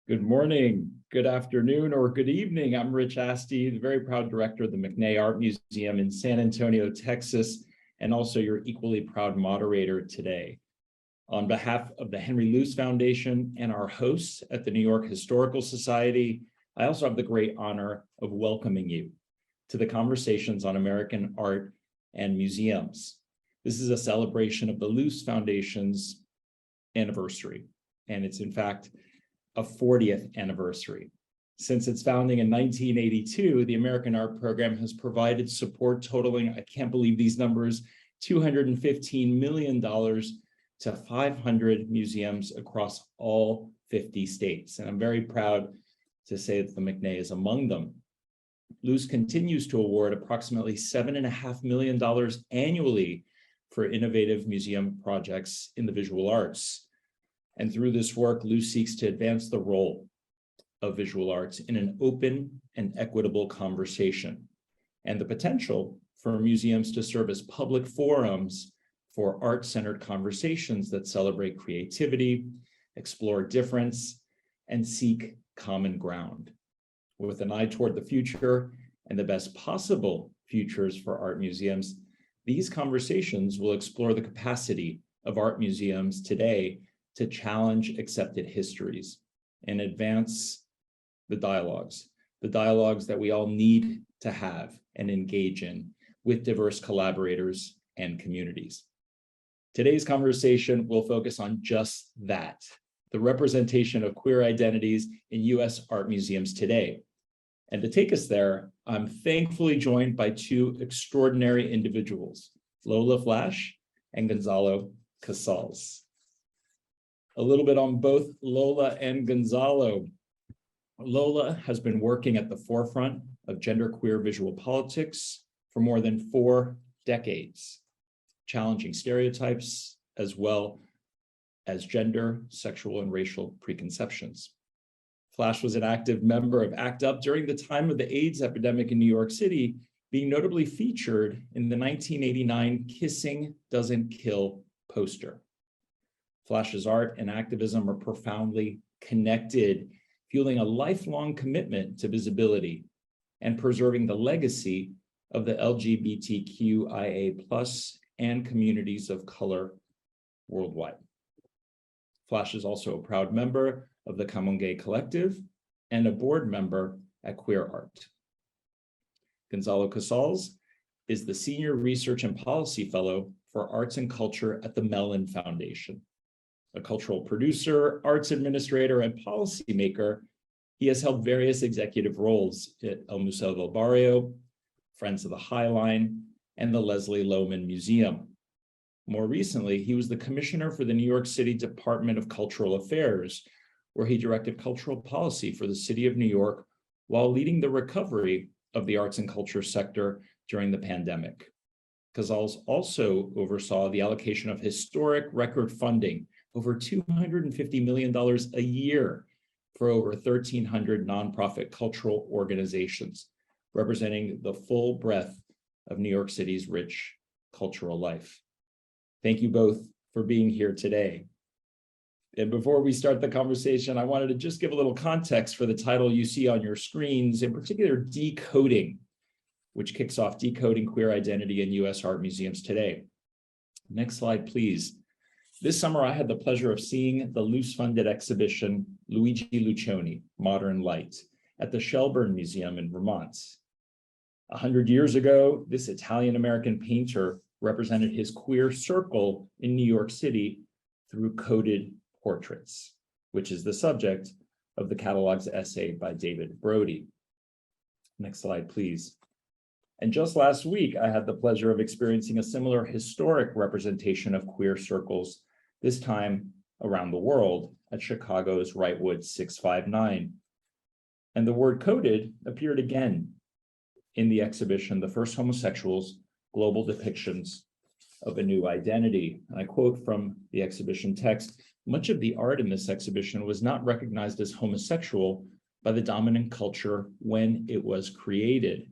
Good morning, good afternoon, or good evening. I'm Rich Aste, the very proud director of the McNay Art Museum in San Antonio, Texas, and also your equally proud moderator today. On behalf of the Henry Luce Foundation and our hosts at the New York Historical Society, I also have the great honor of welcoming you to the Conversations on American Art and Museums. This is a celebration of the Luce Foundation's anniversary, and it's in fact a 40th anniversary. Since its founding in 1982, the American Art Program has provided support totaling, I can't believe these numbers, $215 million to 500 museums across all 50 states. And I'm very proud to say that the McNay is among them. Luce continues to award approximately $7.5 million annually for innovative museum projects in the visual arts. And through this work, Luce seeks to advance the role of visual arts in an open and equitable conversation, and the potential for museums to serve as public forums for art-centered conversations that celebrate creativity, explore difference, and seek common ground. With an eye toward the future and the best possible futures for art museums, these conversations will explore the capacity of art museums today to challenge accepted histories and advance the dialogues that we all need to have and engage in with diverse collaborators and communities. Today's conversation will focus on just that, the representation of queer identities in U.S. art museums today. And to take us there, I'm thankfully joined by two extraordinary individuals, Lola Flash and Gonzalo Casals. A little bit on both Lola and Gonzalo. Lola has been working at the forefront of genderqueer visual politics for more than 4 decades, challenging stereotypes as well as gender, sexual, and racial preconceptions. Flash was an active member of ACT UP during the time of the AIDS epidemic in New York City, being notably featured in the 1989 Kissing Doesn't Kill poster. Flash's art and activism are profoundly connected, fueling a lifelong commitment to visibility and preserving the legacy of the LGBTQIA+ and communities of color worldwide. Flash is also a proud member of the Camongue Collective and a board member at Queer Art. Gonzalo Casals is the Senior Research and Policy Fellow for Arts and Culture at the Mellon Foundation. A cultural producer, arts administrator, and policymaker, he has held various executive roles at El Museo del Barrio, Friends of the High Line, and the Leslie Lohman Museum. More recently, he was the commissioner for the New York City Department of Cultural Affairs, where he directed cultural policy for the city of New York while leading the recovery of the arts and culture sector during the pandemic. Casals also oversaw the allocation of historic record funding, over $250 million a year for over 1,300 nonprofit cultural organizations, representing the full breadth of New York City's rich cultural life. Thank you both for being here today. And before we start the conversation, I wanted to just give a little context for the title you see on your screens, in particular, Decoding, which kicks off Decoding Queer Identity in U.S. Art Museums Today. Next slide, please. This summer, I had the pleasure of seeing the Luce-funded exhibition, Luigi Lucioni, Modern Light, at the Shelburne Museum in Vermont. 100 years ago, this Italian-American painter represented his queer circle in New York City through coded portraits, which is the subject of the catalog's essay by David Brody. Next slide, please. And just last week, I had the pleasure of experiencing a similar historic representation of queer circles, this time around the world at Chicago's Wrightwood 659. And the word coded appeared again in the exhibition, The First Homosexuals, Global Depictions of a New Identity. And I quote from the exhibition text, "Much of the art in this exhibition was not recognized as homosexual by the dominant culture when it was created.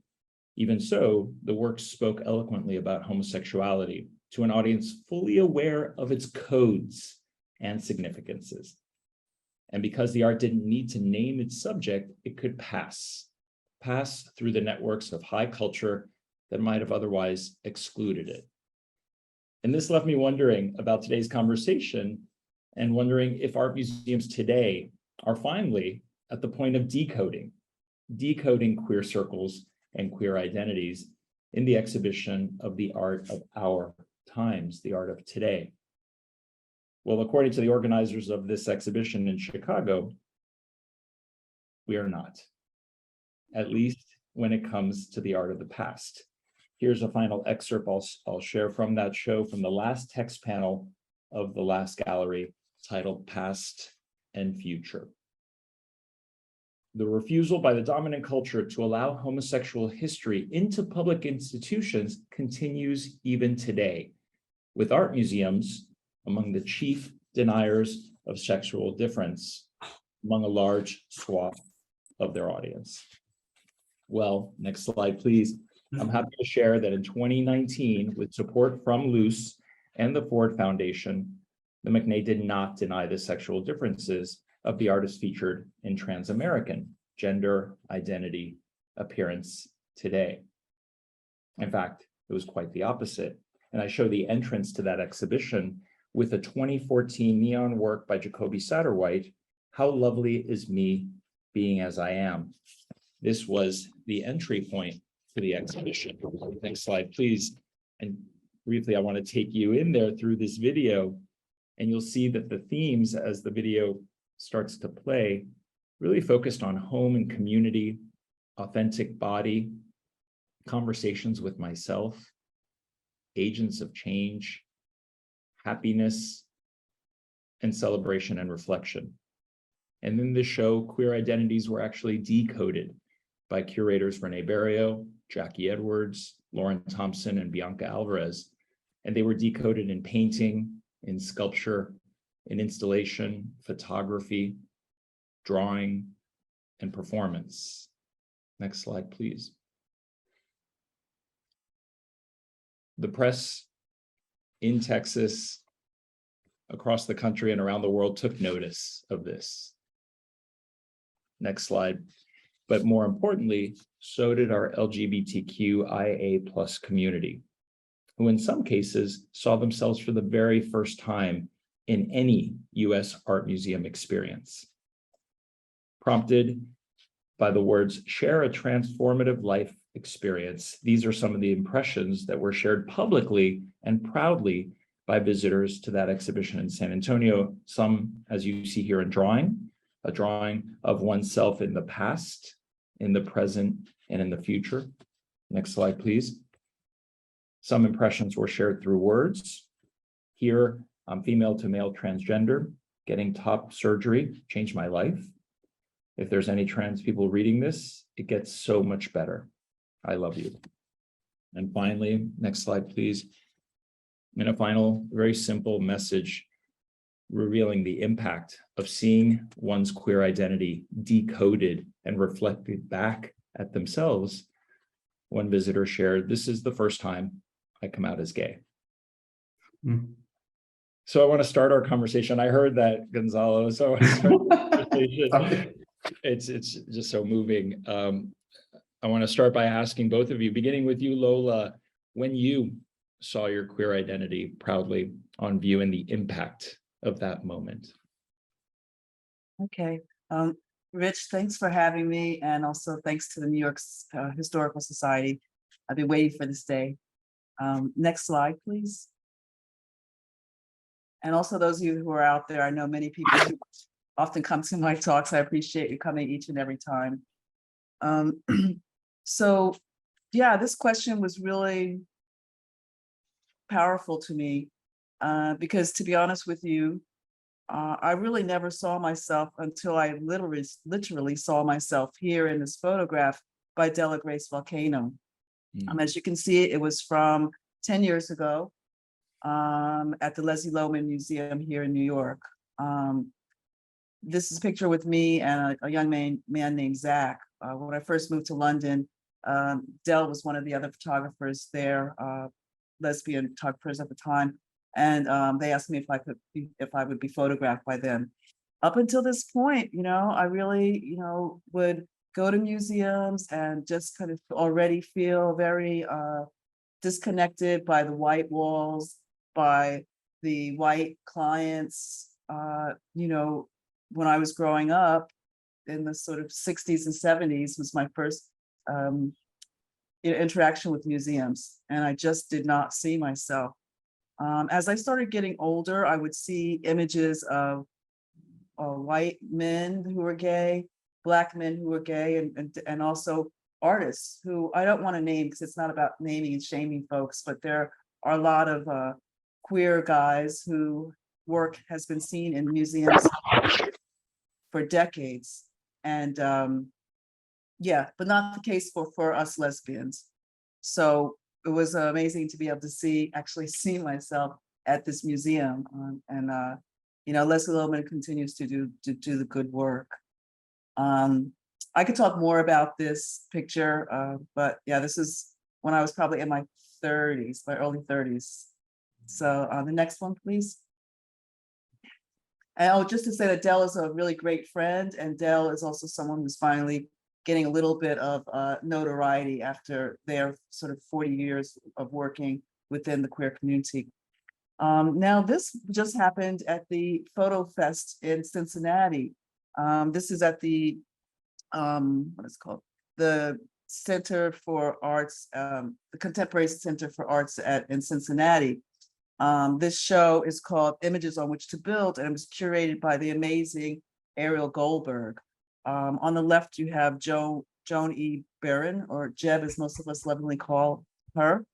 Even so, the work spoke eloquently about homosexuality to an audience fully aware of its codes and significances." And because the art didn't need to name its subject, it could pass through the networks of high culture that might have otherwise excluded it. And this left me wondering about today's conversation and wondering if art museums today are finally at the point of decoding queer circles and queer identities in the exhibition of the art of our times, the art of today. Well, according to the organizers of this exhibition in Chicago, we are not, at least when it comes to the art of the past. Here's a final excerpt I'll share from that show, from the last text panel of the last gallery, titled Past and Future. The refusal by the dominant culture to allow homosexual history into public institutions continues even today, with art museums among the chief deniers of sexual difference among a large swath of their audience. Well, next slide, please. I'm happy to share that in 2019, with support from Luce and the Ford Foundation, the McNay did not deny the sexual differences of the artists featured in Trans-American Gender, Identity, Appearance Today. In fact, it was quite the opposite. And I show the entrance to that exhibition with a 2014 neon work by Jacoby Satterwhite, How Lovely Is Me Being As I Am. This was the entry point to the exhibition. Next slide, please. And briefly, I want to take you in there through this video, and you'll see that the themes as the video starts to play really focused on home and community, authentic body, conversations with myself, agents of change, happiness, and celebration and reflection. And in this show, queer identities were actually decoded by curators Renee Barrio, Jackie Edwards, Lauren Thompson, and Bianca Alvarez. And they were decoded in painting, in sculpture, in installation, photography, drawing, and performance. Next slide, please. The press in Texas, across the country and around the world, took notice of this. Next slide. But more importantly, so did our LGBTQIA+ community, who in some cases saw themselves for the very first time in any US art museum experience. Prompted by the words, share a transformative life experience, these are some of the impressions that were shared publicly and proudly by visitors to that exhibition in San Antonio. Some, as you see here, in a drawing of oneself in the past, in the present, and in the future. Next slide, please. Some impressions were shared through words. Here, I'm female to male transgender, getting top surgery, changed my life. If there's any trans people reading this, it gets so much better. I love you. And finally, next slide, please. And a final, very simple message revealing the impact of seeing one's queer identity decoded and reflected back at themselves. One visitor shared, "This is the first time I come out as gay." So I want to start our conversation. I heard that, Gonzalo, so I want to start the conversation. It's just so moving. I want to start by asking both of you, beginning with you, Lola, when you saw your queer identity proudly on view and the impact of that moment. Okay. Rich, thanks for having me. And also thanks to the New York Historical Society. I've been waiting for this day. Next slide, please. And also those of you who are out there, I know many people who often come to my talks. I appreciate you coming each and every time. So yeah, this question was really powerful to me because, to be honest with you, I really never saw myself until I literally saw myself here in this photograph by Della Grace Volcano. As you can see, it was from 10 years ago at the Leslie Lohman Museum here in New York. This is a picture with me and a young man named Zach. When I first moved to London, Dell was one of the other photographers there, lesbian photographers at the time, and they asked me if I would be photographed by them. up until this point, I really, would go to museums and just kind of already feel very disconnected by the white walls, by the white clients. When I was growing up in the sort of 60s and 70s was my first um, interaction with museums, and I just did not see myself. As I started getting older, I would see images of white men who were gay, Black men who were gay, and also artists who I don't want to name because it's not about naming and shaming folks, but there are a lot of queer guys who work has been seen in museums for decades. And yeah, but not the case for us lesbians. So it was amazing to be able to actually see myself at this museum. Leslie Lohman continues to do the good work. I could talk more about this picture, but yeah, this is when I was probably in my 30s, my early 30s. So the next one, please. And just to say that Dell is a really great friend, and Dell is also someone who's finally getting a little bit of notoriety after their sort of 40 years of working within the queer community. Now, this just happened at the Photo Fest in Cincinnati. This is at the, what is it called? The Center for Arts, the Contemporary Center for Arts in Cincinnati. This show is called Images on Which to Build, and it was curated by the amazing Ariel Goldberg. On the left, you have Joan E. Barron, or Jeb, as most of us lovingly call her.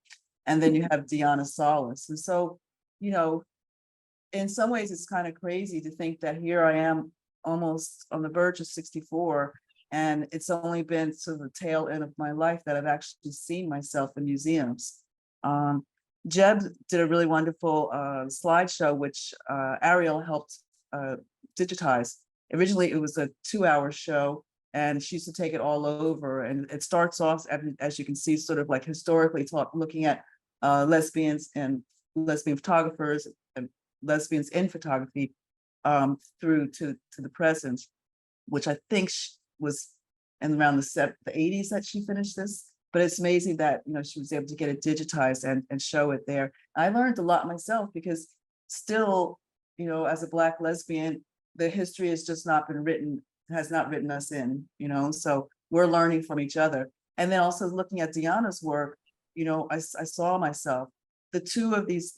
And then you have Deanna Salas. And so, in some ways, it's kind of crazy to think that here I am almost on the verge of 64, and it's only been sort of the tail end of my life that I've actually seen myself in museums. Jeb did a really wonderful slideshow, which Ariel helped digitize. Originally, it was a 2-hour show, and she used to take it all over. And it starts off, as you can see, sort of like historically looking at lesbians and lesbian photographers and lesbians in photography through to the present, which I think was in around the 80s that she finished this. But it's amazing that she was able to get it digitized and show it there. I learned a lot myself because still, as a Black lesbian, the history has just not been written, has not written us in, so we're learning from each other. And then also looking at Deanna's work, I saw myself. The two of these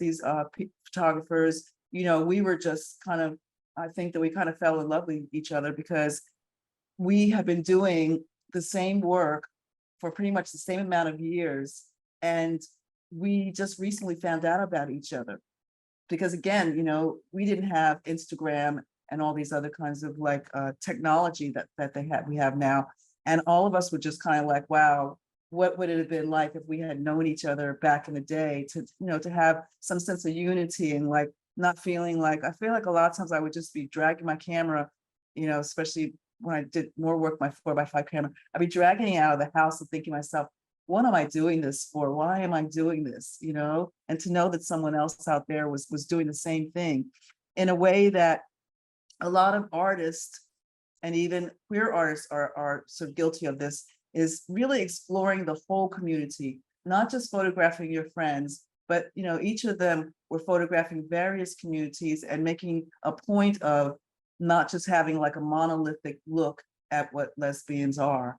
photographers, we were just kind of, I think that we kind of fell in love with each other because we have been doing the same work for pretty much the same amount of years. And we just recently found out about each other because again, we didn't have Instagram and all these other kinds of technology that we have now. And all of us were just kind of like, wow, what would it have been like if we had known each other back in the day to have some sense of unity and not feeling like, I feel like a lot of times I would just be dragging my camera, especially when I did more work, my 4x5 camera, I'd be dragging it out of the house and thinking to myself, what am I doing this for? Why am I doing this? And to know that someone else out there was doing the same thing in a way that a lot of artists and even queer artists are sort of guilty of this, is really exploring the whole community, not just photographing your friends, but each of them were photographing various communities and making a point of not just having a monolithic look at what lesbians are.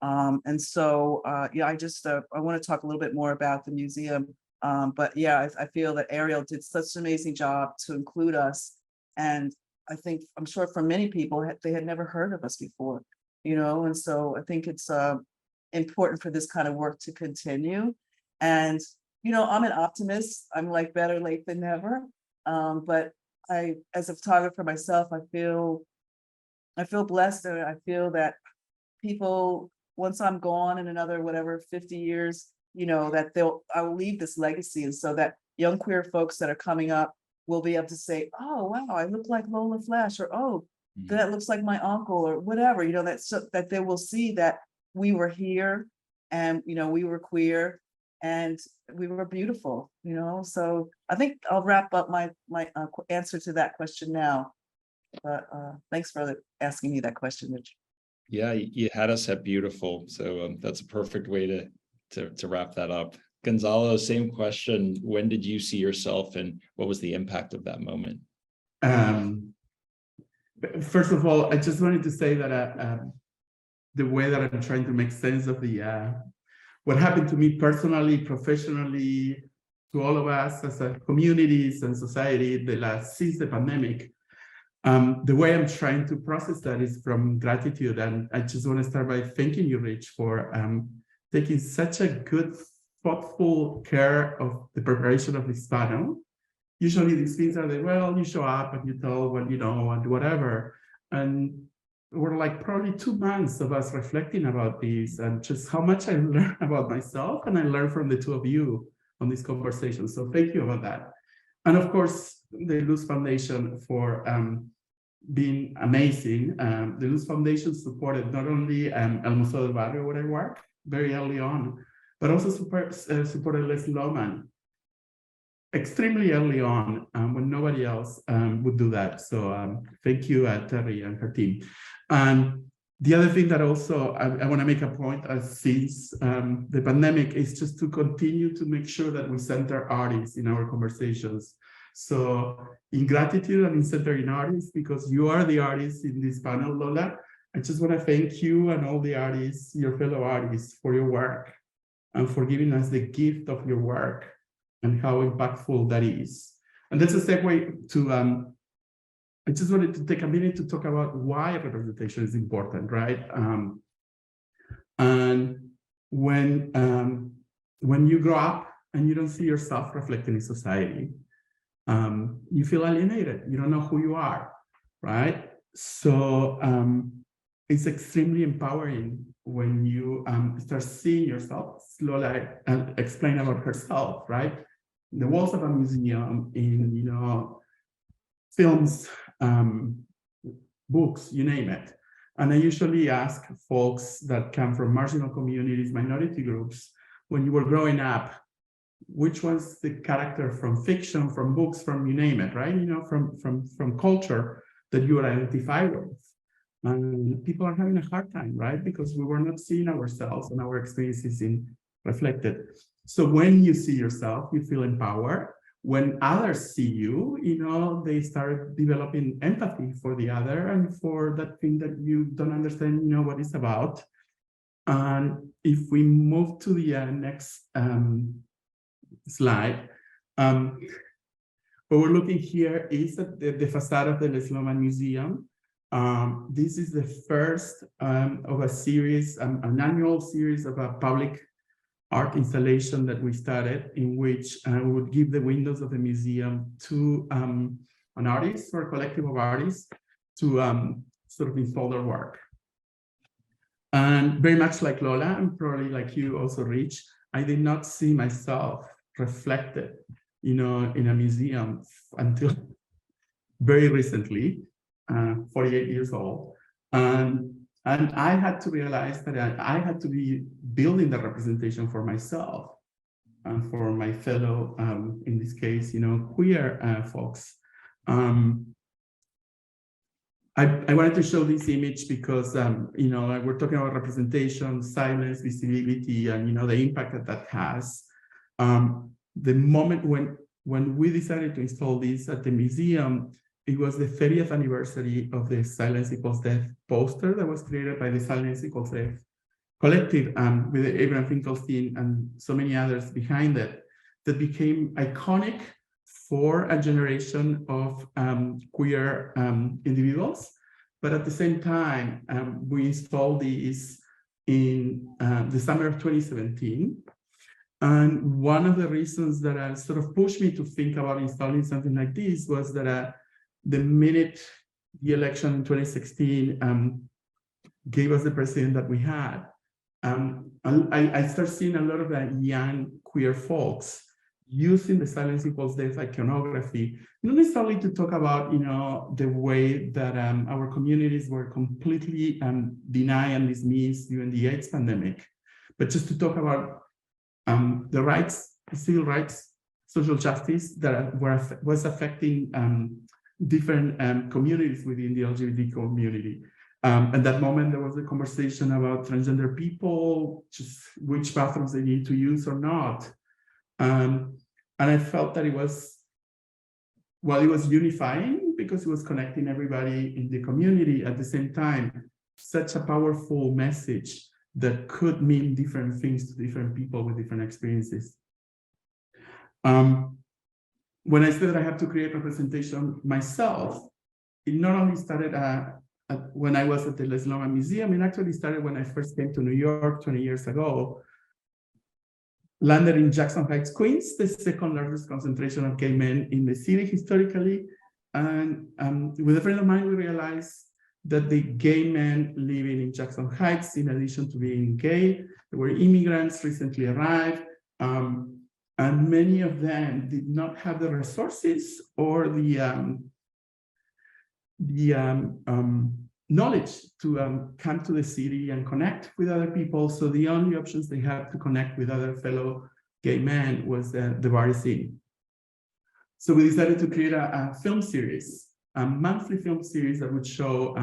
And so, I want to talk a little bit more about the museum. But yeah, I feel that Ariel did such an amazing job to include us. And I'm sure for many people, they had never heard of us before, and so I think it's important for this kind of work to continue. And, I'm an optimist. I'm better late than never. But as a photographer myself, I feel blessed, and I feel that people, once I'm gone in another, 50 years, that I will leave this legacy. And so that young queer folks that are coming up will be able to say, oh, wow, I look like Lola Flash, or, oh, that looks like my uncle, or whatever, that they will see that we were here and, we were queer and we were beautiful, so I think I'll wrap up my answer to that question now. But thanks for asking me that question, Rich. Yeah, you had us at beautiful. So that's a perfect way to wrap that up. Gonzalo, same question. When did you see yourself and what was the impact of that moment? First of all, I just wanted to say that the way that I'm trying to make sense of the what happened to me personally, professionally, to all of us as a communities and society since the pandemic. The way I'm trying to process that is from gratitude. And I just want to start by thanking you, Rich, for taking such a good, thoughtful care of the preparation of this panel. Usually these things are well, you show up and you tell what you know and whatever. And we're like probably 2 months of us reflecting about this and just how much I learned about myself and I learned from the two of you on this conversation. So thank you about that. And of course, the Luz Foundation for being amazing. The Luz Foundation supported not only El Museo del Barrio, where I work, very early on, but also supported Les Loman extremely early on when nobody else would do that. So thank you, Terry and her team. And the other thing that also I want to make a point since the pandemic is just to continue to make sure that we center artists in our conversations. So in gratitude and in centering artists, because you are the artists in this panel, Lola, I just want to thank you and all the artists, your fellow artists, for your work and for giving us the gift of your work and how impactful that is. And that's a segue to, I just wanted to take a minute to talk about why representation is important, right? And when you grow up and you don't see yourself reflected in society, you feel alienated, you don't know who you are, right? So it's extremely empowering when you start seeing yourself. Lola explain about herself, right? The walls of a museum, in films, books, you name it. And I usually ask folks that come from marginal communities, minority groups, when you were growing up, which was the character from fiction, from books, from you name it, right? From culture that you would identify with. And people are having a hard time, right? Because we were not seeing ourselves and our experiences reflected. So when you see yourself, you feel empowered. When others see you, they start developing empathy for the other and for that thing that you don't understand, what it's about. And if we move to the next slide, what we're looking here is at the facade of the Les Loman Museum. This is the first of a series, an annual series of a public art installation that we started, in which we would give the windows of the museum to an artist or a collective of artists to sort of install their work. And very much like Lola, and probably like you also, Rich, I did not see myself reflected, in a museum until very recently, 48 years old. And I had to realize that I had to be building the representation for myself and for my fellow, in this case, queer folks. I wanted to show this image because, we're talking about representation, silence, visibility, and, the impact that has. The moment when we decided to install this at the museum, it was the 30th anniversary of the Silence Equals Death poster that was created by the Silence Equals Death collective, with Abraham Finkelstein and so many others behind it, that became iconic for a generation of queer individuals. But at the same time, we installed these in the summer of 2017. And one of the reasons that sort of pushed me to think about installing something like this was that the minute the election in 2016 gave us the president that we had, I started seeing a lot of young queer folks using the Silence Equals Death iconography, not necessarily to talk about, the way that our communities were completely denied and dismissed during the AIDS pandemic, but just to talk about the rights, civil rights, social justice that was affecting different communities within the LGBT community. At that moment, there was a conversation about transgender people, just which bathrooms they need to use or not. And I felt that it was unifying because it was connecting everybody in the community. At the same time, such a powerful message that could mean different things to different people with different experiences. When I said that I have to create representation myself, it not only started when I was at the Lola Museum, it actually started when I first came to New York 20 years ago, landed in Jackson Heights, Queens, the second largest concentration of gay men in the city historically. And with a friend of mine, we realized that the gay men living in Jackson Heights, in addition to being gay, they were immigrants recently arrived, and many of them did not have the resources or the knowledge to come to the city and connect with other people. So the only options they had to connect with other fellow gay men was the bar scene. So we decided to create a film series, a monthly film series that would show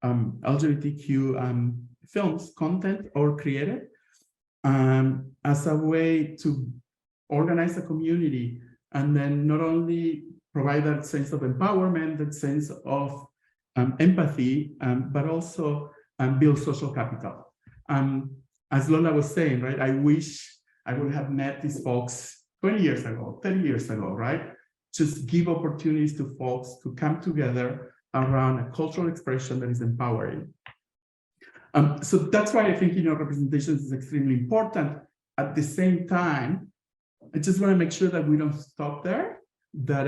LGBTQ films, content or created, as a way to organize a community and then not only provide that sense of empowerment, that sense of empathy, but also build social capital. As Lola was saying, right, I wish I would have met these folks 20 years ago, 30 years ago, right? Just give opportunities to folks to come together around a cultural expression that is empowering. So that's why I think, representation is extremely important. At the same time, I just want to make sure that we don't stop there, that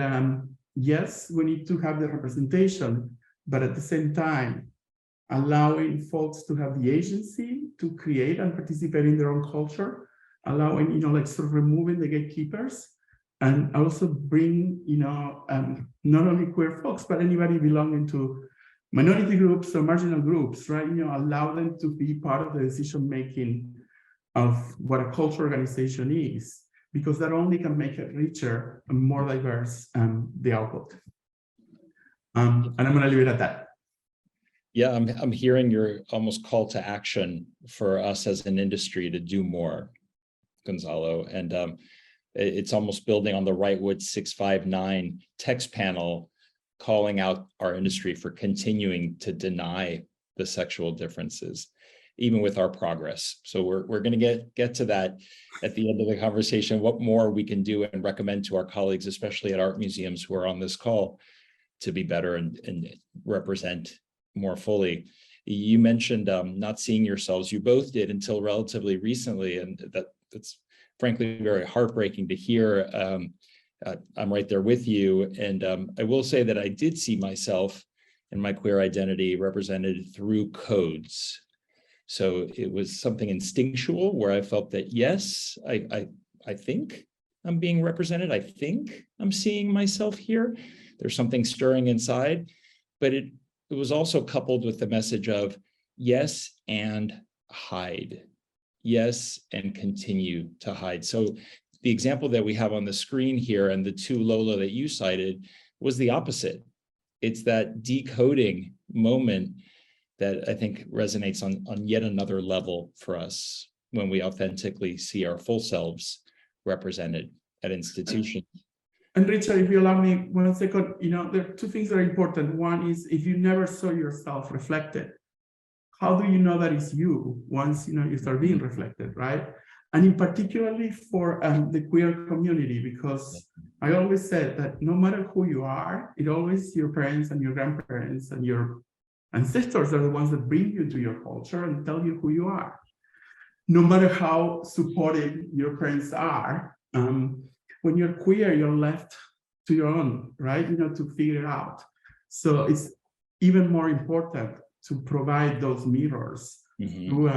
yes, we need to have the representation, but at the same time, allowing folks to have the agency to create and participate in their own culture, allowing, sort of removing the gatekeepers, and also bring, not only queer folks, but anybody belonging to minority groups or marginal groups, right? Allow them to be part of the decision-making of what a cultural organization is, because that only can make it richer and more diverse, the output. And I'm going to leave it at that. Yeah, I'm hearing your almost call to action for us as an industry to do more, Gonzalo, and it's almost building on the Rightwood 659 text panel, calling out our industry for continuing to deny the sexual differences, even with our progress. So we're going to get to that at the end of the conversation, what more we can do and recommend to our colleagues, especially at art museums who are on this call, to be better and represent more fully. You mentioned not seeing yourselves. You both did until relatively recently, and that's frankly very heartbreaking to hear. I'm right there with you, and I will say that I did see myself and my queer identity represented through codes. So it was something instinctual where I felt that, yes, I think I'm being represented. I think I'm seeing myself here. There's something stirring inside, but it was also coupled with the message of yes and hide. Yes, and continue to hide. So the example that we have on the screen here and the two Lola that you cited was the opposite. It's that decoding moment that I think resonates on yet another level for us when we authentically see our full selves represented at institutions. And Richard, if you allow me 1 second, there are two things that are important. One is if you never saw yourself reflected, how do you know that it's you once you start being reflected, right? And in particularly for the queer community, because I always said that no matter who you are, it always your parents and your grandparents and your ancestors are the ones that bring you to your culture and tell you who you are. No matter how supportive your parents are, when you're queer, you're left to your own, right? To figure it out. So it's even more important to provide those mirrors through,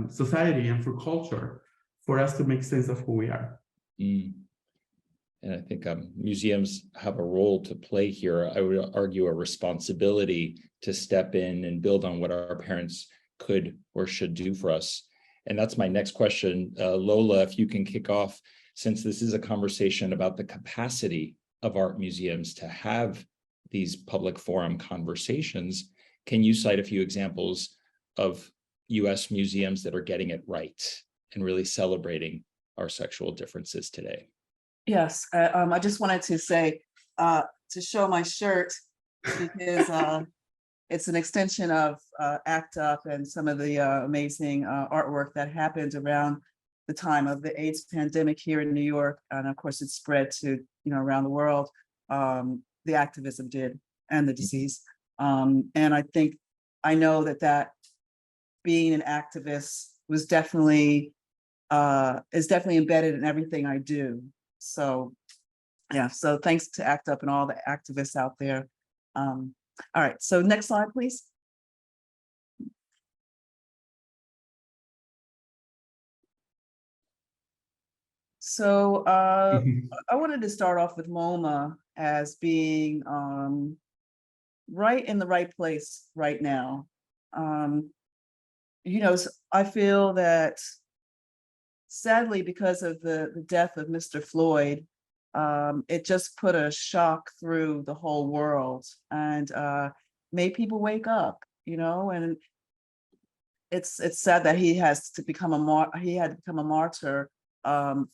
society and for culture, for us to make sense of who we are. And I think museums have a role to play here. I would argue a responsibility to step in and build on what our parents could or should do for us. And that's my next question. Lola, if you can kick off, since this is a conversation about the capacity of art museums to have these public forum conversations. Can you cite a few examples of US museums that are getting it right and really celebrating our sexual differences today? Yes, I just wanted to say, to show my shirt, because it's an extension of ACT UP and some of the amazing artwork that happened around the time of the AIDS pandemic here in New York. And of course, it spread to, around the world. The activism did, and the disease. And I know that being an activist was definitely embedded in everything I do. So yeah, so thanks to ACT UP and all the activists out there. All right, so next slide, please. So I wanted to start off with MoMA as being right in the right place right now. I feel that sadly, because of the death of Mr. Floyd, it just put a shock through the whole world and made people wake up, and it's sad that he had to become a martyr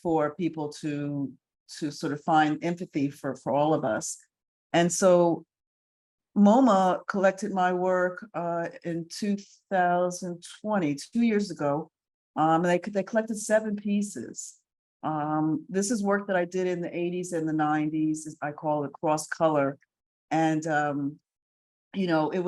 for people to sort of find empathy for all of us. And so MoMA collected my work in 2020, 2 years ago. They collected 7 pieces. This is work that I did in the 80s and the 90s. I call it cross color. And, it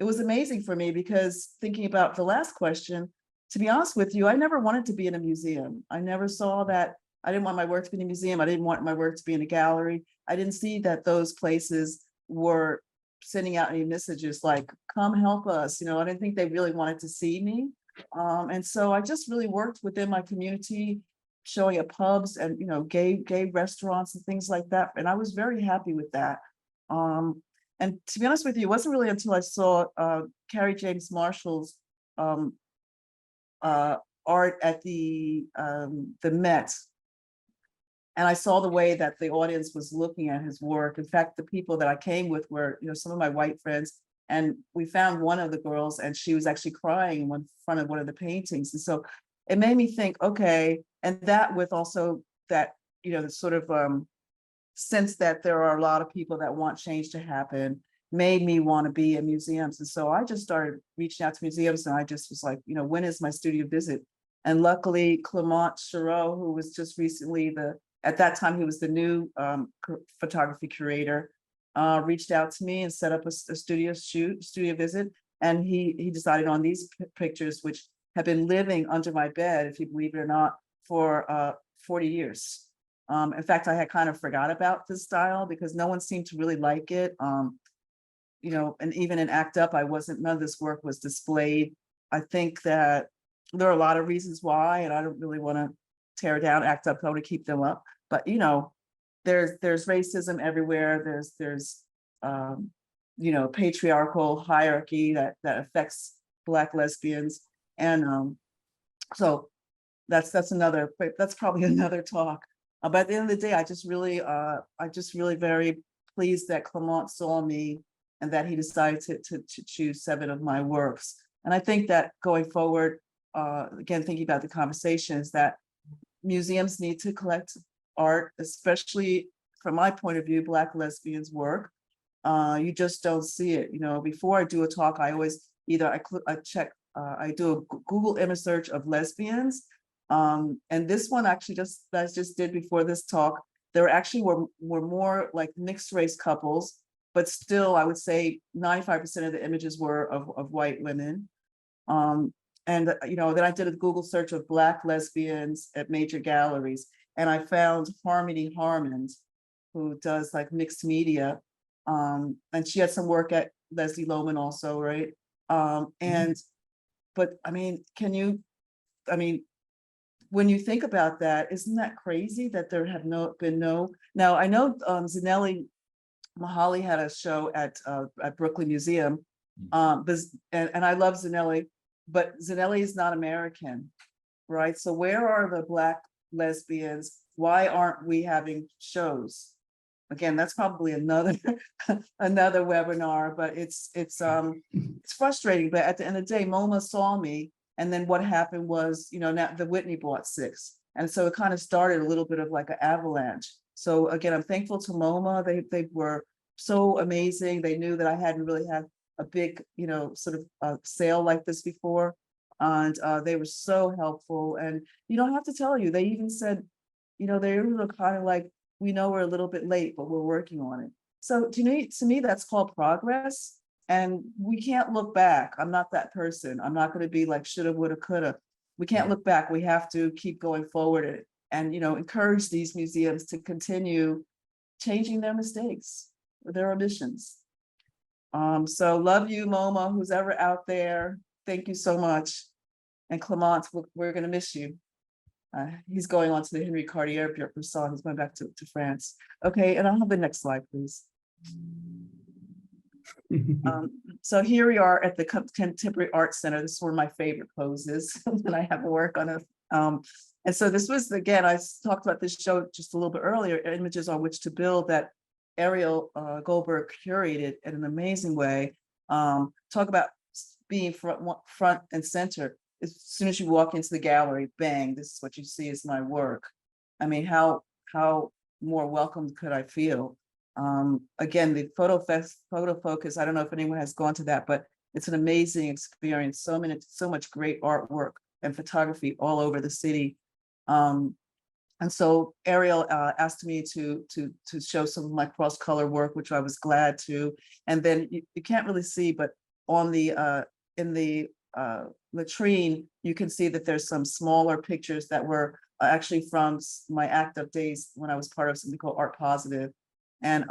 was amazing for me because thinking about the last question, to be honest with you, I never wanted to be in a museum. I never saw that. I didn't want my work to be in a museum. I didn't want my work to be in a gallery. I didn't see that those places were sending out any messages like, come help us. I didn't think they really wanted to see me. And so I just really worked within my community, showing at pubs and, gay restaurants and things like that. And I was very happy with that. And to be honest with you, it wasn't really until I saw Carrie James Marshall's art at the Met. And I saw the way that the audience was looking at his work. In fact, the people that I came with were, some of my white friends. And we found one of the girls and she was actually crying in front of one of the paintings. And so it made me think, okay, and that with also that, the sort of sense that there are a lot of people that want change to happen made me want to be in museums. And so I just started reaching out to museums and I just was like, when is my studio visit? And luckily Clement Chareau, who was just recently at that time, he was the new photography curator, reached out to me and set up a studio visit. And he decided on these pictures, which have been living under my bed, if you believe it or not, for 40 years. In fact, I had kind of forgot about this style because no one seemed to really like it. And even in ACT UP, none of this work was displayed. I think that there are a lot of reasons why, and I don't really want to tear down ACT UP, I want to keep them up. But, there's racism everywhere. There's patriarchal hierarchy that affects Black lesbians. And so that's probably another talk. But at the end of the day, I just really very pleased that Clement saw me and that he decided to choose 7 of my works. And I think that going forward, again, thinking about the conversations, that museums need to collect art, especially from my point of view, Black lesbians' work. You just don't see it. Before I do a talk, I always I do a Google image search of lesbians. And this one actually that I just did before this talk, there actually were more like mixed race couples, but still I would say 95% of the images were of white women. And then I did a Google search of Black lesbians at major galleries, and I found Harmony Harmons, who does like mixed media. And she had some work at Leslie Lohman also, right? But I mean, when you think about that, isn't that crazy that there have been no, now I know Zanelli Mahali had a show at Brooklyn Museum, and I love Zanelli, but Zanelli is not American, right? So where are the Black lesbians Why aren't we having shows? Again, that's probably another another webinar, but it's frustrating. But at the end of the day, MoMA saw me, and then what happened was, you know, now the Whitney bought 6, and so it kind of started a little bit of like an avalanche. So again, I'm thankful to MoMA. They were so amazing. They knew that I hadn't really had a big, you know, sort of sale like this before, and they were so helpful. And you don't have to tell you. They even said, you know, they were kind of like, we know we're a little bit late, but we're working on it. So to me, that's called progress. And we can't look back. I'm not that person. I'm not going to be like shoulda, woulda, coulda. We can't look back. We have to keep going forward and, you know, encourage these museums to continue changing their mistakes, their omissions. So love you, MoMA, who's ever out there. Thank you so much. And Clement, we're going to miss you. He's going on to the Henry Cartier Bresson. He's going back to France. Okay, and I'll have the next slide, please. So here we are at the Contemporary Art Center. This is one of my favorite poses when I have work on it. And so this was, again, I talked about this show just a little bit earlier, images on which to build, that Ariel Goldberg curated in an amazing way. Talk about being front and center. As soon as you walk into the gallery, bang, this is what you see is my work. I mean, how more welcome could I feel? Again, the photo focus, I don't know if anyone has gone to that, but it's an amazing experience. So much great artwork and photography all over the city. And so Ariel asked me to show some of my cross-color work, which I was glad to. And then you can't really see, but on the in the latrine, you can see that there's some smaller pictures that were actually from my active days when I was part of something called Art Positive. And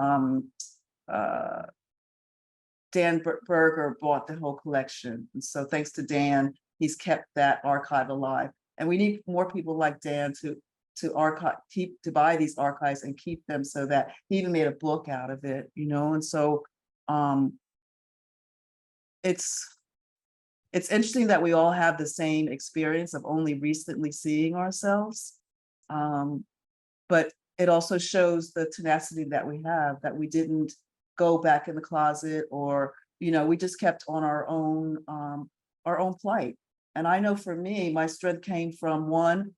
Dan Berger bought the whole collection. And so thanks to Dan, he's kept that archive alive. And we need more people like Dan to archive, to buy these archives and keep them, so that he even made a book out of it, you know. And so it's interesting that we all have the same experience of only recently seeing ourselves. But it also shows the tenacity that we have, that we didn't go back in the closet, or, you know, we just kept on our own plight. And I know for me, my strength came from, one,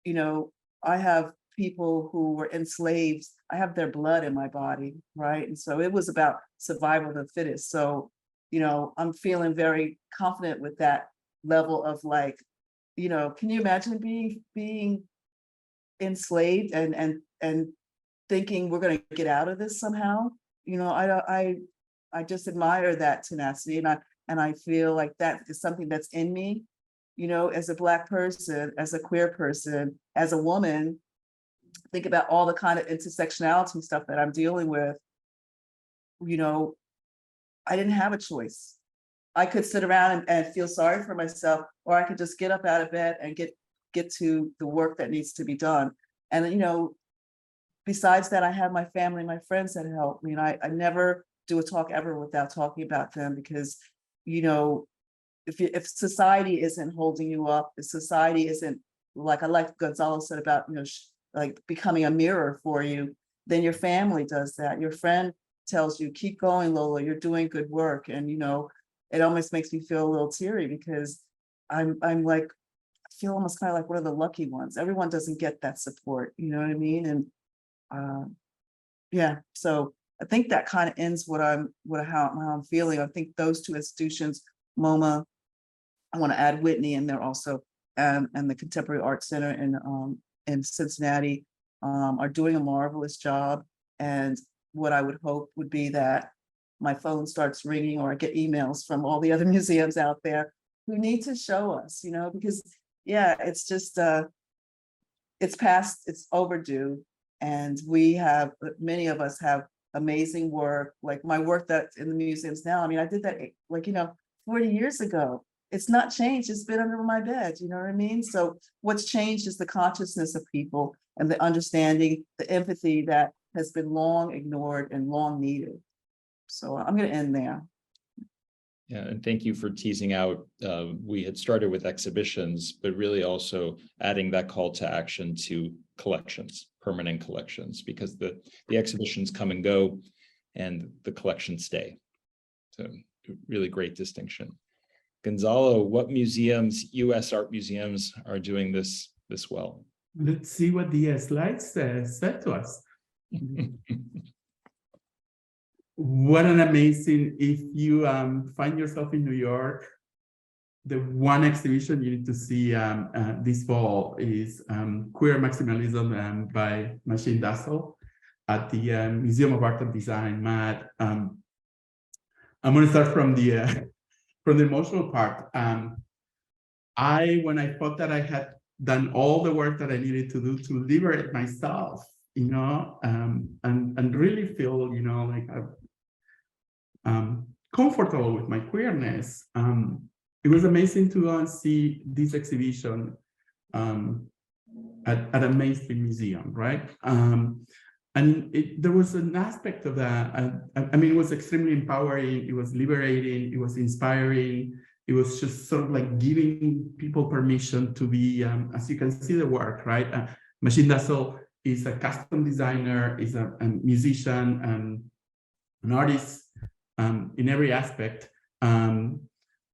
you know, I have people who were enslaved. I have their blood in my body, right? And so it was about survival of the fittest. So, you know, I'm feeling very confident with that level of, like, you know, can you imagine being enslaved and thinking we're going to get out of this somehow? You know, I just admire that tenacity, and I feel like that is something that's in me, you know, as a Black person, as a queer person, as a woman. Think about all the kind of intersectionality stuff that I'm dealing with. You know, I didn't have a choice. I could sit around and feel sorry for myself, or I could just get up out of bed and get to the work that needs to be done. And, you know, besides that, I have my family, my friends that help me. And I never do a talk ever without talking about them, because, you know, if society isn't holding you up, if society isn't, like I like Gonzalo said about, you know, like becoming a mirror for you, then your family does that. Your friend tells you, keep going, Lola, you're doing good work. And, you know, it almost makes me feel a little teary, because I'm like, I feel almost kind of like one of the lucky ones. Everyone doesn't get that support, you know what I mean? And yeah, so I think that kind of ends how I'm feeling. I think those two institutions, MoMA, I want to add Whitney in there also, and the Contemporary Art Center in Cincinnati, are doing a marvelous job. And what I would hope would be that my phone starts ringing, or I get emails from all the other museums out there who need to show us, you know, because yeah, it's just it's overdue. And many of us have amazing work, like my work that's in the museums now. I mean, I did that, like, you know, 40 years ago. It's not changed. It's been under my bed. You know what I mean? So what's changed is the consciousness of people, and the understanding, the empathy that has been long ignored and long needed. So I'm going to end there. Yeah, and thank you for teasing out. We had started with exhibitions, but really also adding that call to action to collections, permanent collections, because the exhibitions come and go and the collections stay. So really great distinction. Gonzalo, what museums, US art museums, are doing this well? Let's see what the slides said to us. What an amazing, if you find yourself in New York, the one exhibition you need to see this fall is Queer Maximalism by Machine Dazzle at the Museum of Art and Design, MAD. I'm going to start from the emotional part. When I thought that I had done all the work that I needed to do to liberate myself, you know, and really feel, you know, like comfortable with my queerness. It was amazing to go and see this exhibition at a mainstream museum, right? And there was an aspect of that. I mean, it was extremely empowering. It was liberating. It was inspiring. It was just sort of like giving people permission to be, as you can see the work, right? Machine Dazzle is a custom designer, is a musician, an artist in every aspect.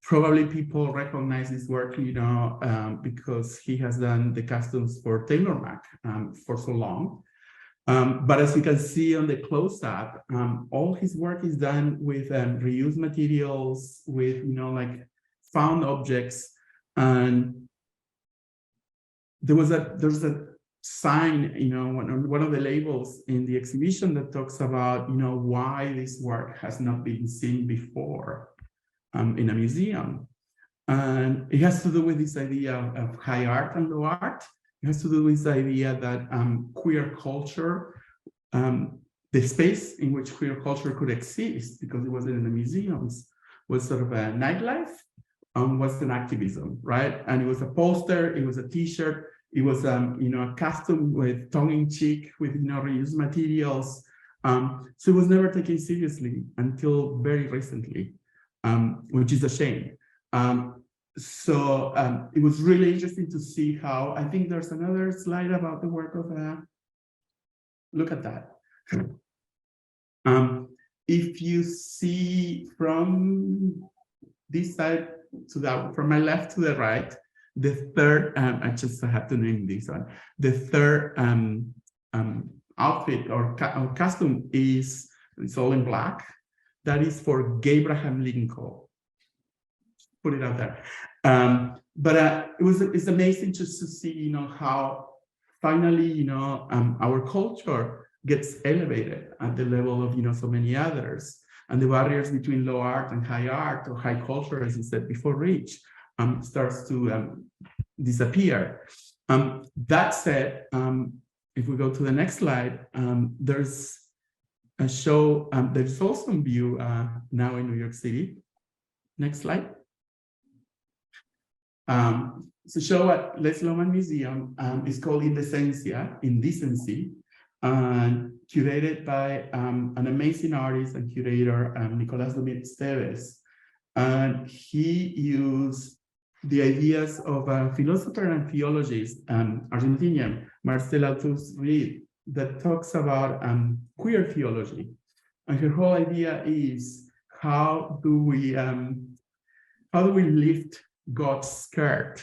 Probably people recognize his work, you know, because he has done the customs for Taylor Mac for so long. But as you can see on the close-up, all his work is done with reused materials, with, you know, like found objects. And there's a sign, you know, one of the labels in the exhibition that talks about, you know, why this work has not been seen before in a museum. And it has to do with this idea of high art and low art. It has to do with the idea that queer culture, the space in which queer culture could exist, because it wasn't in the museums, was sort of a nightlife, was an activism, right? And it was a poster, it was a t-shirt, it was, you know, a costume with tongue-in-cheek, with, you know, reused materials. So it was never taken seriously until very recently, which is a shame. So it was really interesting to see how, I think there's another slide about the work of, look at that. If you see from this side to that, from my left to the right, the third, I just have to name this one, the third outfit or costume is, it's all in black. That is for Abraham Lincoln. Put it out there. But it's amazing just to see, you know, how finally, you know, our culture gets elevated at the level of, you know, so many others, and the barriers between low art and high art, or high culture, as you said before, reach, starts to disappear. That said, if we go to the next slide, there's a show, there's also a view now in New York City. Next slide. It's a show at Les Loman Museum. It's called Indecency, curated by an amazing artist and curator, Nicolás Domínguez Teves. And he used the ideas of a philosopher and theologist, Argentinian, Marcel Althusser, that talks about queer theology. And her whole idea is, how do we lift God's skirt?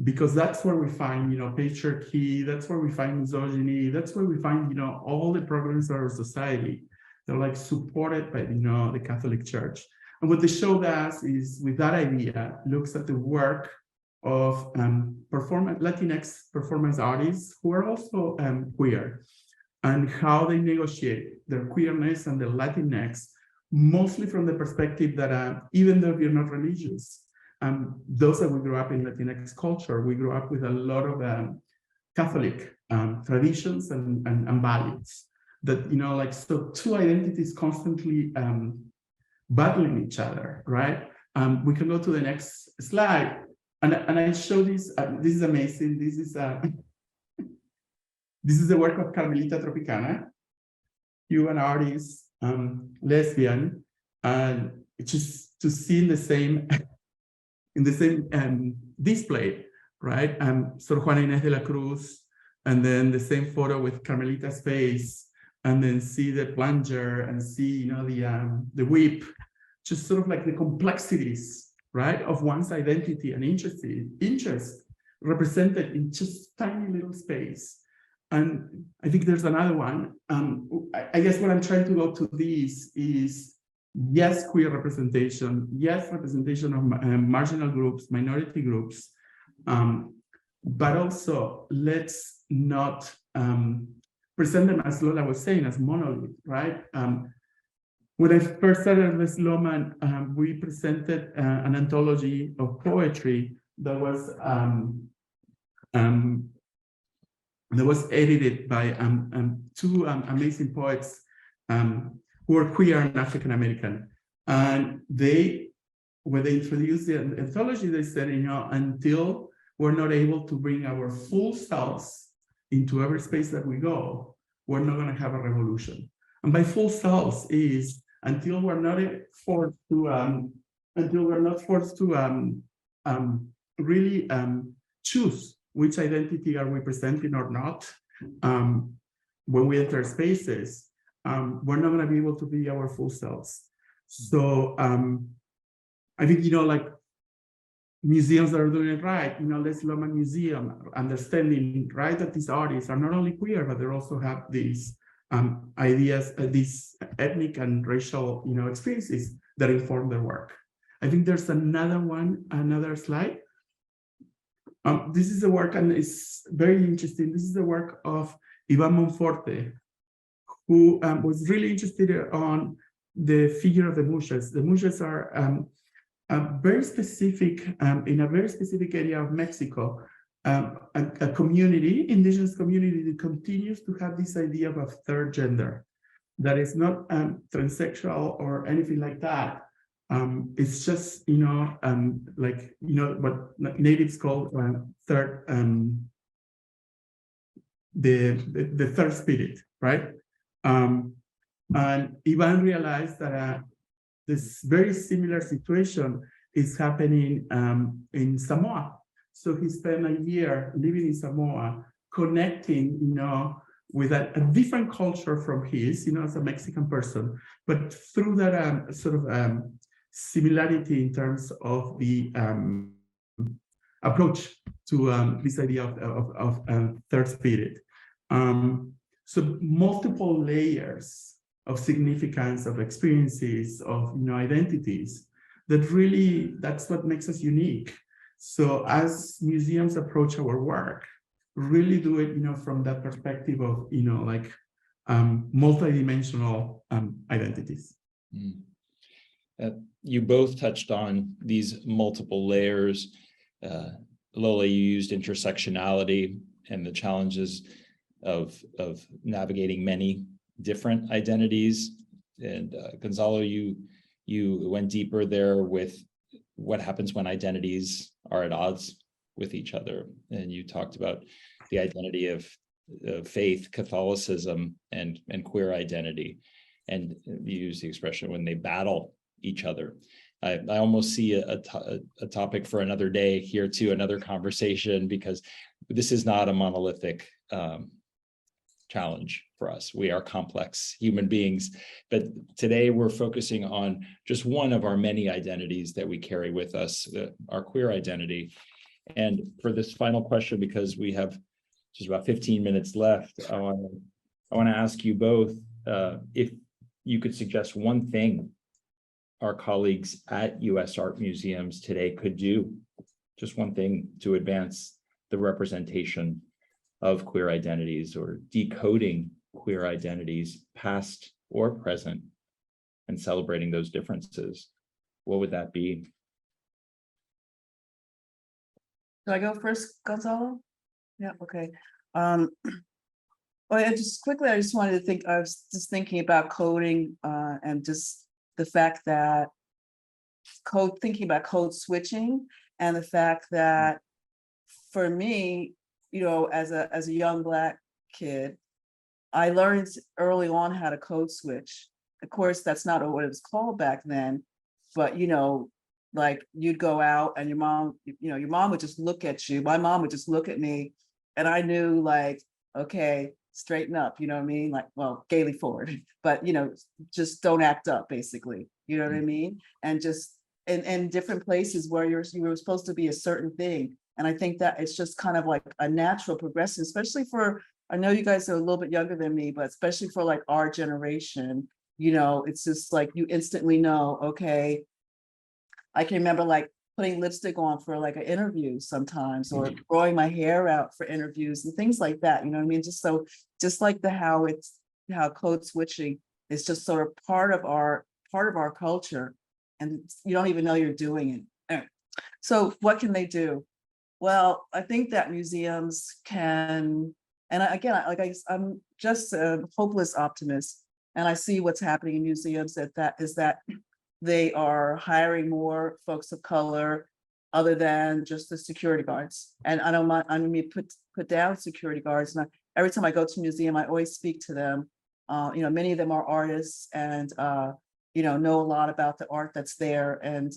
Because that's where we find, you know, patriarchy, that's where we find misogyny, that's where we find, you know, all the problems of our society. They're like supported by, you know, the Catholic Church. And what the show does is, with that idea, looks at the work of Latinx performance artists who are also queer, and how they negotiate their queerness and their Latinx, mostly from the perspective that even though we're not religious, those that we grew up in Latinx culture, we grew up with a lot of Catholic traditions and values that, you know, like, so two identities constantly battling each other, right? We can go to the next slide. And I show this, this is amazing. This is the work of Carmelita Tropicana, Cuban artist, lesbian, and it's to see in the same display, right? Sor Juana Inés de la Cruz, and then the same photo with Carmelita's face, and then see the plunger and see, the whip, just sort of like the complexities, right, of one's identity and interest represented in just tiny little space. And I think there's another one. I guess what I'm trying to go to this is, yes, queer representation, yes, representation of marginal groups, minority groups, but also let's not present them, as Lola was saying, as monolith, right? When I first started with Loma, we presented an anthology of poetry that was edited by two amazing poets who are queer and African American. And when they introduced the anthology, they said, until we're not able to bring our full selves into every space that we go, we're not going to have a revolution. And by full selves is until we're not forced to really choose which identity are we presenting or not. When we enter spaces, we're not going to be able to be our full selves. So I think, like museums that are doing it right, Les Loma Museum, understanding, right, that these artists are not only queer, but they also have these ideas, these ethnic and racial, experiences that inform their work. I think there's another slide. This is the work, and it's very interesting. This is the work of Ivan Monforte, who was really interested on the figure of the Muxes. The Muxes are very specific, in a very specific area of Mexico, a community, indigenous community, that continues to have this idea of a third gender that is not transsexual or anything like that. It's just, what natives call third, the third spirit, right? And Ivan realized that this very similar situation is happening in Samoa. So he spent a year living in Samoa, connecting, with a different culture from his, as a Mexican person, but through that sort of similarity in terms of the approach to this idea of third spirit. So multiple layers of significance, of experiences, of identities, that's what makes us unique. So as museums approach our work, really do it, from that perspective of, multidimensional identities. You both touched on these multiple layers. Lola, you used intersectionality and the challenges of navigating many different identities. And Gonzalo, you went deeper there with what happens when identities are at odds with each other. And you talked about the identity of faith, Catholicism, and queer identity. And you use the expression when they battle each other. I almost see a topic for another day here too, another conversation, because this is not a monolithic challenge for us. We are complex human beings, but today we're focusing on just one of our many identities that we carry with us, our queer identity. And for this final question, because we have just about 15 minutes left, I want to ask you both if you could suggest one thing our colleagues at U.S. art museums today could do, just one thing to advance the representation of queer identities or decoding queer identities, past or present, and celebrating those differences. What would that be? Do I go first, Gonzalo? Yeah, okay. Well, I just wanted to think, I was just thinking about coding and just the fact that thinking about code switching, and the fact that for me, as a young Black kid, I learned early on how to code switch. Of course, that's not what it was called back then, but like you'd go out and your mom would just look at you. My mom would just look at me, and I knew, like, okay, straighten up, you know what I mean? Like, well, gaily forward, but just don't act up, basically, you know what I mean? And just in different places where you were supposed to be a certain thing. And I think that it's just kind of like a natural progression, especially for, I know you guys are a little bit younger than me, but especially for like our generation, it's just like you instantly know, okay, I can remember like putting lipstick on for like an interview sometimes, or growing my hair out for interviews and things like that. You know what I mean? Just like how code switching is just sort of part of our culture, and you don't even know you're doing it. Anyway, so what can they do? Well, I think that museums can, and I'm just a hopeless optimist, and I see what's happening in museums that they are hiring more folks of color other than just the security guards. And I don't mind, put down security guards. And every time I go to a museum, I always speak to them. Many of them are artists and, know a lot about the art that's there. And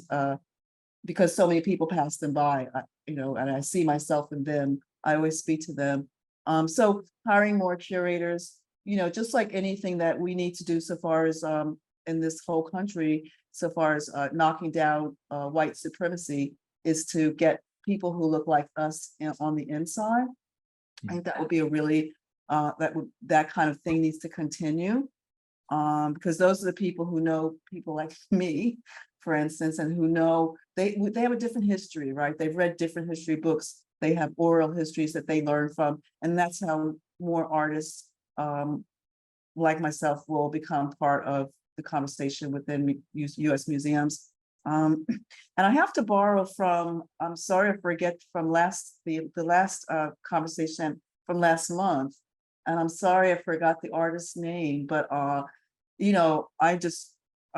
because so many people pass them by, and I see myself in them, I always speak to them. So hiring more curators, just like anything that we need to do so far as in this whole country, so far as knocking down white supremacy, is to get people who look like us on the inside. I think that would be a really, that kind of thing needs to continue, because those are the people who know people like me, for instance, and who know they have a different history, right? They've read different history books. They have oral histories that they learn from, and that's how more artists like myself will become part of the conversation within U.S. museums. And I have to borrow from, I'm sorry, I forget, from the last conversation from last month. And I'm sorry, I forgot the artist's name, but, I'm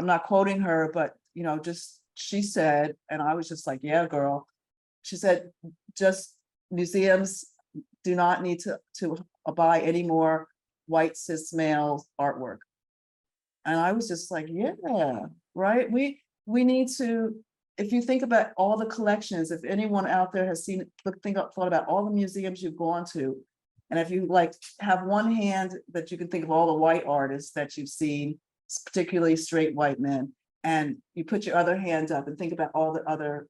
not quoting her, but, just, she said, and I was just like, yeah, girl. She said, just museums do not need to buy any more white cis male artwork. And I was just like, yeah, right. We need to, if you think about all the collections, if anyone out there has thought about all the museums you've gone to, and if you like have one hand that you can think of all the white artists that you've seen, particularly straight white men, and you put your other hand up and think about all the other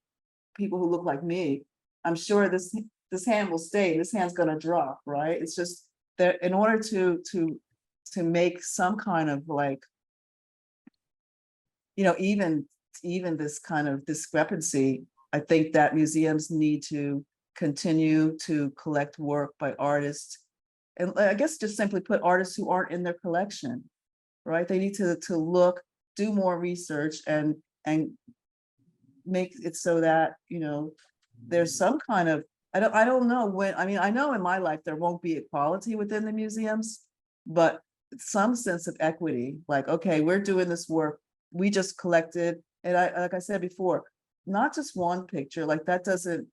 people who look like me, I'm sure this hand will stay. This hand's going to drop, right? It's just that in order to make some kind of like, even this kind of discrepancy, I think that museums need to continue to collect work by artists, and I guess just simply put, artists who aren't in their collection, right? They need to look, do more research, and make it so that there's some kind of, I don't know when, I know in my life there won't be equality within the museums, but some sense of equity, like, okay, we're doing this work, we just collected, and like I said before, not just one picture, like that doesn't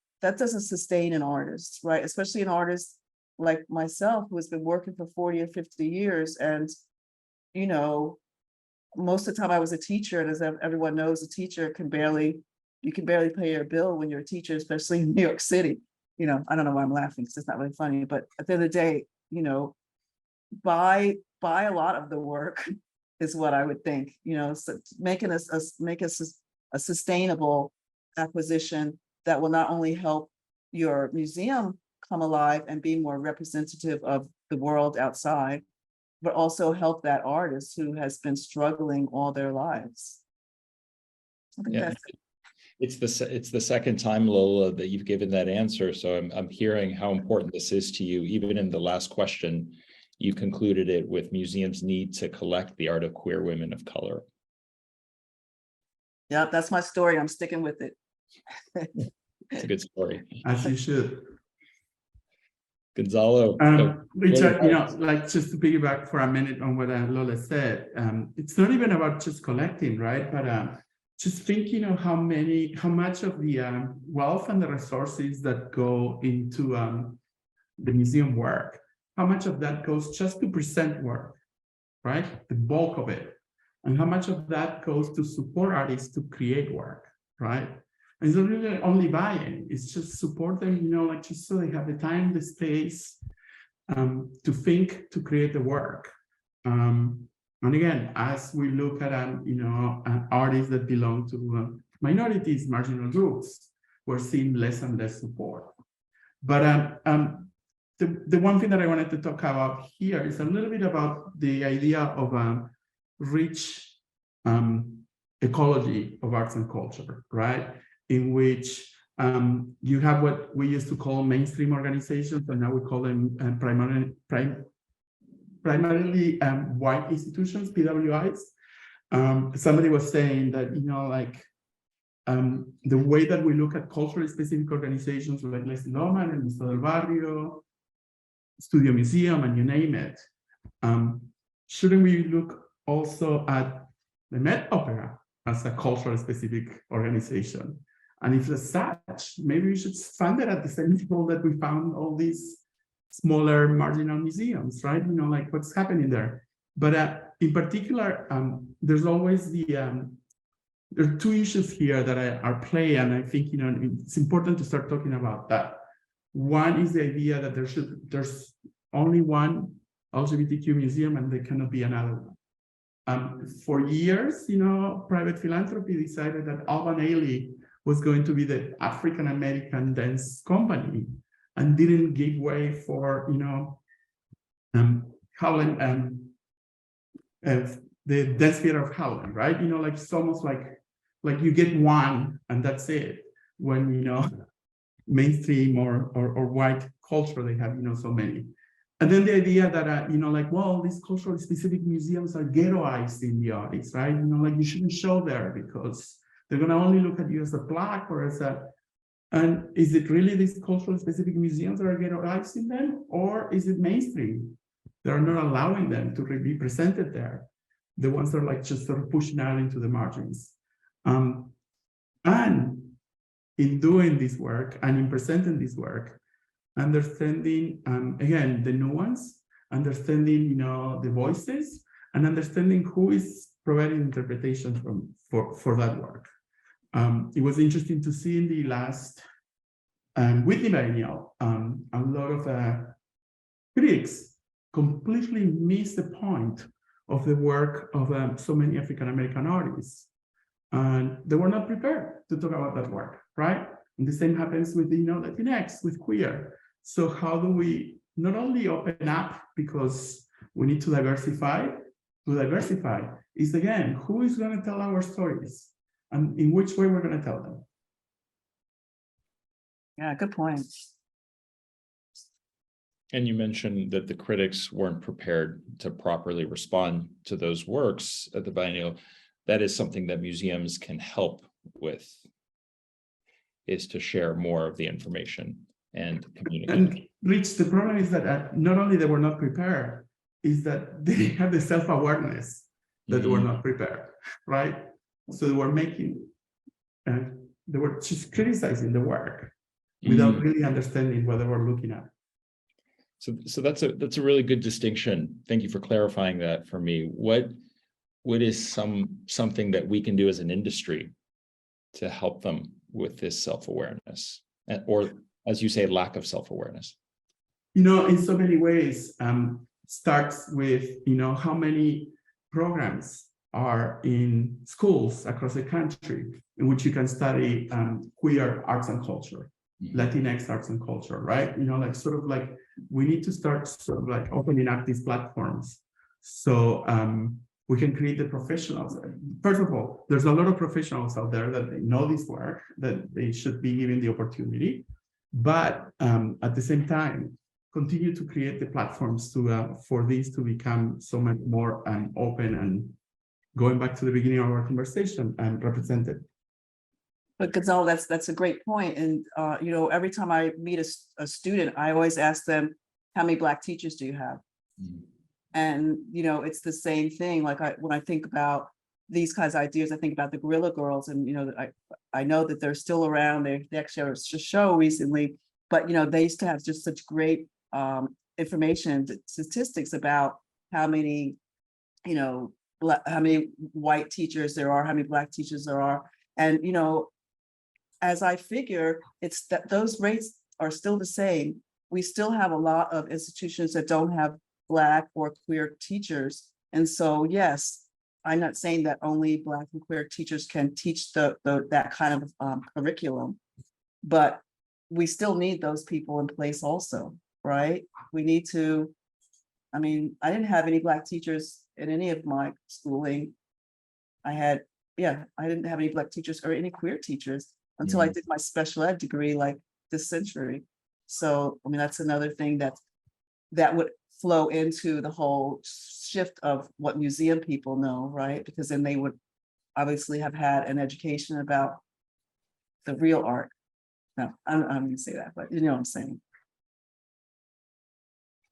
sustain an artist, right? Especially an artist like myself, who has been working for 40 or 50 years. And, most of the time I was a teacher, and as everyone knows, a teacher you can barely pay your bill when you're a teacher, especially in New York City. I don't know why I'm laughing, because it's not really funny, but at the end of the day, buy a lot of the work is what I would think, so making a sustainable acquisition that will not only help your museum come alive and be more representative of the world outside, but also help that artist who has been struggling all their lives. I think that's it. It's the second time, Lola, that you've given that answer. So I'm hearing how important this is to you. Even in the last question, you concluded it with museums need to collect the art of queer women of color. Yeah, that's my story. I'm sticking with it. It's a good story. As you should. Gonzalo. Richard, like just to piggyback for a minute on what Lola said, it's not even about just collecting, right? But just thinking of how much of the wealth and the resources that go into the museum work, how much of that goes just to present work, right? The bulk of it. and how much of that goes to support artists to create work, right? And it's not really only buying, it's just support them, like just so they have the time, the space to think, to create the work. And again, as we look at artists that belong to minorities, marginal groups, we're seeing less and less support. But the one thing that I wanted to talk about here is a little bit about the idea of a rich ecology of arts and culture, right? In which you have what we used to call mainstream organizations, but now we call them primarily white institutions, PWIs. Somebody was saying that, the way that we look at culturally specific organizations like Les Loman and Museo del Barrio, Studio Museum, and you name it, shouldn't we look also at the Met Opera as a culturally specific organization? And if as such, maybe we should fund it at the same level that we found all these smaller marginal museums, right? What's happening there. But in particular, there's always there are two issues here that are play, and I think it's important to start talking about that. One is the idea that there's only one LGBTQ museum and there cannot be another one. For years, private philanthropy decided that Alban Ailey was going to be the African American dance company, and didn't give way for Howland the dance theater of Howland, right? It's almost like you get one and that's it. When mainstream or white culture, they have so many. And then the idea that well, these culturally specific museums are ghettoized in the audience, right? You shouldn't show there because they're going to only look at you as a Black or as a. And is it really these culturally specific museums that are ghettoized in them, or is it mainstream? They're not allowing them to be presented there. The ones that are just sort of pushing out into the margins. And in doing this work and in presenting this work, understanding again the nuance, understanding the voices, and understanding who is providing interpretation for that work. It was interesting to see in the last Whitney Biennial, a lot of critics completely missed the point of the work of so many African American artists, and they were not prepared to talk about that work, right? And the same happens with Latinx, with queer. So how do we not only open up because we need to diversify? Is again, who is going to tell our stories? And in which way we're going to tell them. Yeah, good point. And you mentioned that the critics weren't prepared to properly respond to those works at the biennial. That is something that museums can help with, is to share more of the information and communicate. And Rich, the problem is that not only they were not prepared, is that they have the self-awareness that they were not prepared, right? So they were just criticizing the work without really understanding what they were looking at. So that's a really good distinction. Thank you for clarifying that for me. What is something that we can do as an industry to help them with this self-awareness, or as you say, lack of self-awareness? In so many ways, starts with how many programs are in schools across the country in which you can study queer arts and culture, Latinx arts and culture, right? We need to start opening up these platforms so we can create the professionals. First of all, there's a lot of professionals out there that they know this work, that they should be given the opportunity, but at the same time, continue to create the platforms for these to become so much more open and, going back to the beginning of our conversation, and represented. But Gonzalo, that's a great point. And every time I meet a student, I always ask them, how many Black teachers do you have? And it's the same thing. Like when I think about these kinds of ideas, I think about the Guerrilla Girls, and I know that they're still around. They actually had a show recently, but they used to have just such great information, statistics about how many white teachers there are, how many Black teachers there are. And, you know, as I figure, it's that those rates are still the same. We still have a lot of institutions that don't have Black or queer teachers. And so, yes, I'm not saying that only Black and queer teachers can teach that kind of curriculum, but we still need those people in place also, right? We need to, I mean, I didn't have any Black teachers in any of my schooling. I didn't have any Black teachers or any queer teachers until I did my special ed degree like this century. So, I mean, that's another thing that would flow into the whole shift of what museum people know, right? Because then they would obviously have had an education about the real art. No, I'm going to say that, but you know what I'm saying.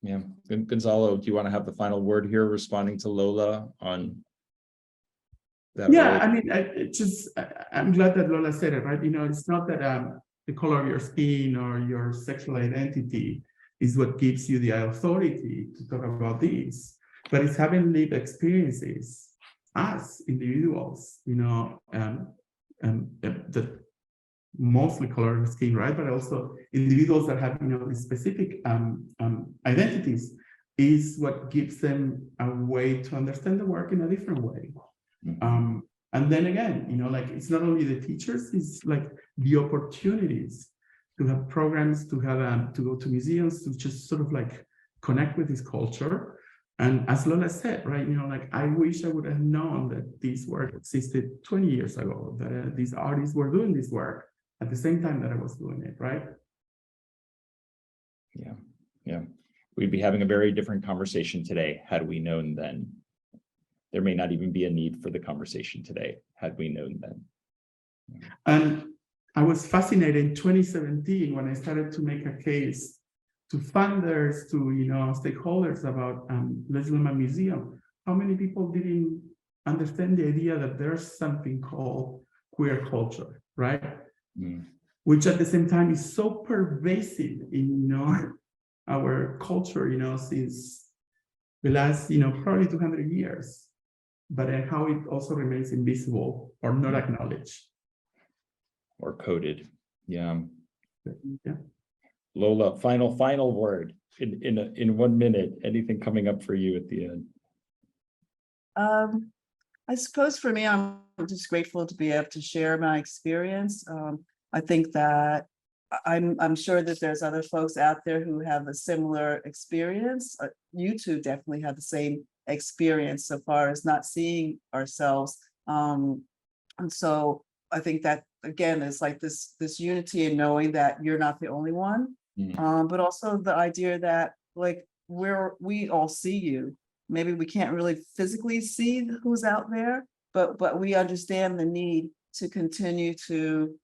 Yeah, Gonzalo, do you want to have the final word here, responding to Lola on that? Yeah, I mean, I'm glad that Lola said it, right? You know, it's not that the color of your skin or your sexual identity is what gives you the authority to talk about this, but it's having lived experiences as individuals, you know, the mostly color of skin, right? But also individuals that have, you know, specific identities is what gives them a way to understand the work in a different way. And then again, you know, like it's not only the teachers, it's like the opportunities to have programs, to have to go to museums, to just sort of like connect with this culture. And as Lola said, right, you know, like I wish I would have known that this work existed 20 years ago, that these artists were doing this work at the same time that I was doing it, right? Yeah. We'd be having a very different conversation today had we known then. There may not even be a need for the conversation today had we known then. And I was fascinated in 2017 when I started to make a case to funders, to, you know, stakeholders about Leslie Museum. How many people didn't understand the idea that there's something called queer culture, right? Which at the same time is so pervasive in, you know, our culture, you know, since the last, you know, probably 200 years, but how it also remains invisible or not acknowledged. Or coded. Yeah. Yeah. Lola, final word in 1 minute. Anything coming up for you at the end? I suppose for me, I'm just grateful to be able to share my experience. I think that I'm sure that there's other folks out there who have a similar experience. You two definitely have the same experience so far as not seeing ourselves. And so I think that again, it's like this unity in knowing that you're not the only one, but also the idea that like we all see you. Maybe we can't really physically see who's out there, but we understand the need to continue to,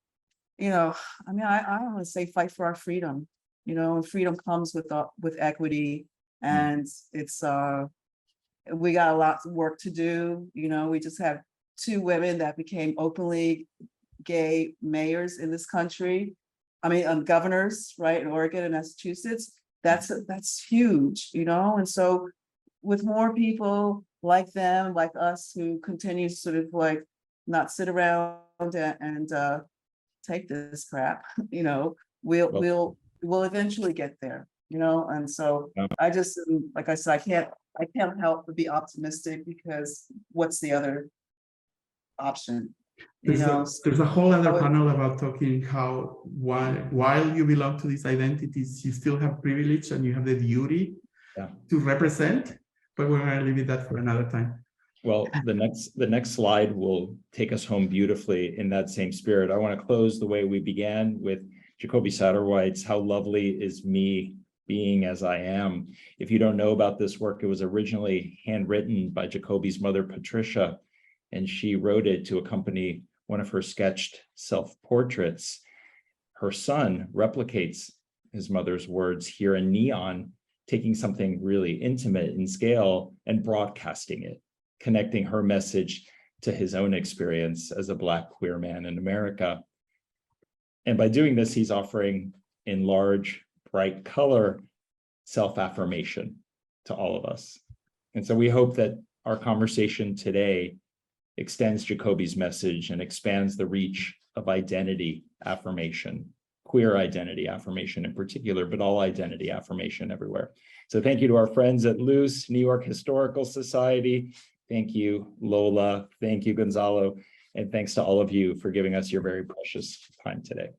you know, I mean, I don't want to say fight for our freedom, you know, and freedom comes with equity, and it's we got a lot of work to do. You know, we just have 2 women that became openly gay mayors in this country. I mean, governors, right, in Oregon and Massachusetts. That's huge, you know, and so with more people like them, like us, who continue to sort of like not sit around and take this crap, you know, we'll eventually get there, you know. And so I just, like I said, I can't help but be optimistic, because what's the other option? There's a whole other panel about talking how while you belong to these identities, you still have privilege and you have the duty to represent, but we're going to leave that for another time. Well, the next slide will take us home beautifully in that same spirit. I want to close the way we began with Jacoby Satterwhite's "How Lovely Is Me Being As I Am." If you don't know about this work, it was originally handwritten by Jacoby's mother, Patricia, and she wrote it to accompany one of her sketched self-portraits. Her son replicates his mother's words here in neon, taking something really intimate in scale and broadcasting it, connecting her message to his own experience as a Black queer man in America. And by doing this, he's offering in large, bright color, self-affirmation to all of us. And so we hope that our conversation today extends Jacoby's message and expands the reach of identity affirmation, queer identity affirmation in particular, but all identity affirmation everywhere. So thank you to our friends at Luce, New York Historical Society. Thank you, Lola. Thank you, Gonzalo. And thanks to all of you for giving us your very precious time today.